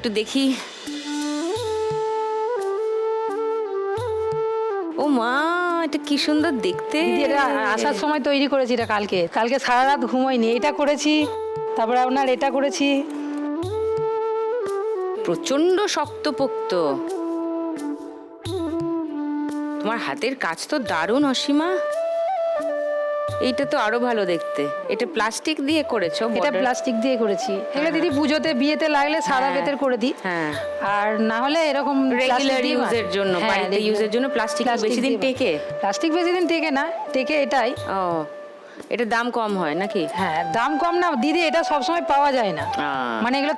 একটু দেখি। ও মা, এটা কি সুন্দর দেখতে। দিদি এটা আসার সময় তৈরি করেছি, এটা কালকে সারা রাত ঘুমোইনি। এটা করেছি, তারপরে আপনার এটা করেছি। প্রচন্ড শক্তপোক্ত। তোমার হাতের কাজ তো দারুণ অসীমা। এইটা তো আরো ভালো দেখতে। এটা প্লাস্টিক দিয়ে করেছো? এটা প্লাস্টিক দিয়ে করেছি। এগুলো দিদি পুজোতে বিয়েতে লাগলে সাদা বেতের করে দিই। হ্যাঁ, আর না হলে এরকম রেগুলার ইউজের জন্য, বাড়িতে ইউজের জন্য প্লাস্টিক বেশি দিন টেকে। প্লাস্টিক বেশি দিন টেকে না, টেকে এটাই। ও, এটা দাম কম হয় নাকি? হ্যাঁ, দাম কম না দিদি, এটা সবসময় পাওয়া যায় না। মানে এগুলো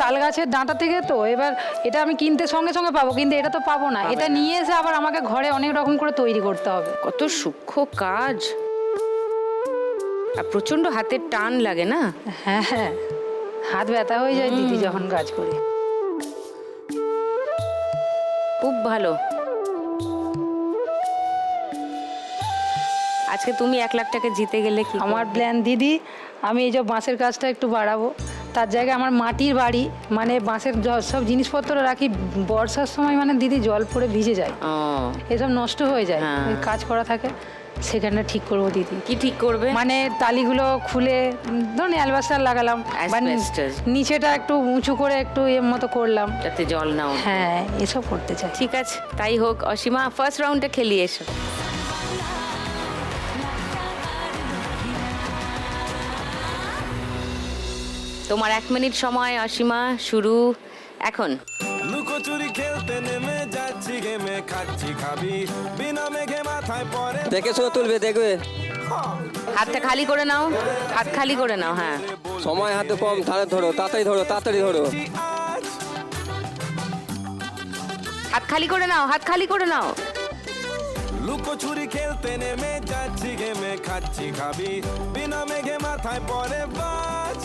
তাল গাছের ডাঁটা থেকে, তো এবার এটা আমি কিনতে সঙ্গে সঙ্গে পাবো, কিন্তু এটা তো পাবো না। এটা নিয়ে এসে আবার আমাকে ঘরে অনেক রকম করে তৈরি করতে হবে। কত সূক্ষ্ম কাজ, আর প্রচন্ড হাতের টান লাগে না? হ্যাঁ হ্যাঁ, হাত ব্যথা হয়ে যায় দিদি যখন কাজ করি। খুব ভালো। আজকে তুমি 1 লাখ টাকা জিতে গেলে কি? আমার প্ল্যান দিদি, আমি এই যে বাঁশের কাজটা একটু বাড়াবো। তার জায়গায় আমার মাটির বাড়ি, মানে বাঁশের সব জিনিসপত্র রাখি। বর্ষার সময় মানে দিদি জল পড়ে ভিজে যায়, এসব নষ্ট হয়ে যায়। কাজ করা থাকে, সেখানে ঠিক করবো দিদি। কি ঠিক করবে? মানে টালিগুলো খুলে ধরুন অ্যালবাস্টার লাগালাম, নিচেটা একটু উঁচু করে একটু এর মতো করলাম, যাতে জল নাও। হ্যাঁ, এসব করতে চাই। ঠিক আছে, তাই হোক। অসীমা, ফার্স্ট রাউন্ডে খেলিয়ে এসো। তোমার 1 মিনিট সময় অসীমা, শুরু এখন। লুকোচুরি খেলতে নেমে যাচ্ছি, গেমে খাচ্ছি খাবি, বিনা মেঘে মাথায় পড়ে। দেখে শুনে তুলবে, দেখবে। হাতটা খালি করে নাও, হাত খালি করে নাও। হ্যাঁ, সময় হাতে কম, তাহলে ধরো, তাড়াতাড়ি ধরো, তাড়াতাড়ি ধরো। হাত খালি করে নাও, হাত খালি করে নাও। লুকোচুরি খেলতে নেমে যাচ্ছি, গেমে খাচ্ছি খাবি, বিনা মেঘে মাথায় পড়ে বাজ।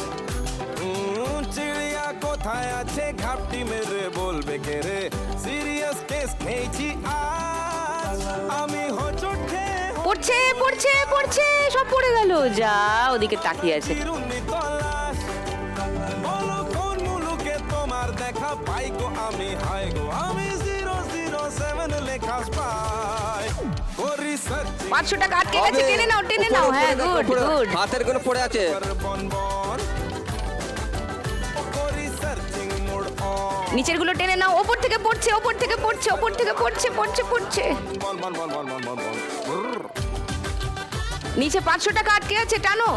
চিড়িয়া কোথায় আছে, ঘাপটি মেরে বলবে কে রে, সিরিয়াস কেস খেয়েছি আজ আমি। হোঁচট খেয়ে পড়ছে পড়ছে পড়ছে, সব পড়ে গেল। যা, ওদিকে তাকিয়ে আছে। বলো কোন মুলুকে তোমার দেখা পাই গো আমি, হাই গো আমি 007 লেখা পাই। 500 টাকা আটকে গেছে, টেনে নাও, টেনে নাও। হ্যাঁ, গুড গুড। হাতের গুলো পড়ে আছে। নিচের গুলো টেনে নাও। ওপর থেকে পড়ছে, ওপর থেকে পড়ছে, ওপর থেকে পড়ছে, পড়ছে পড়ছে। নিচে 500 টাকা আটকে আছে, টানো।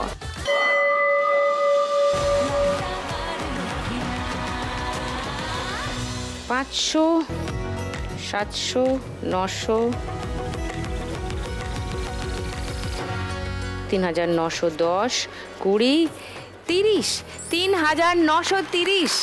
পাঁচশো, 700, 900, 3910, 20, 30, 3930।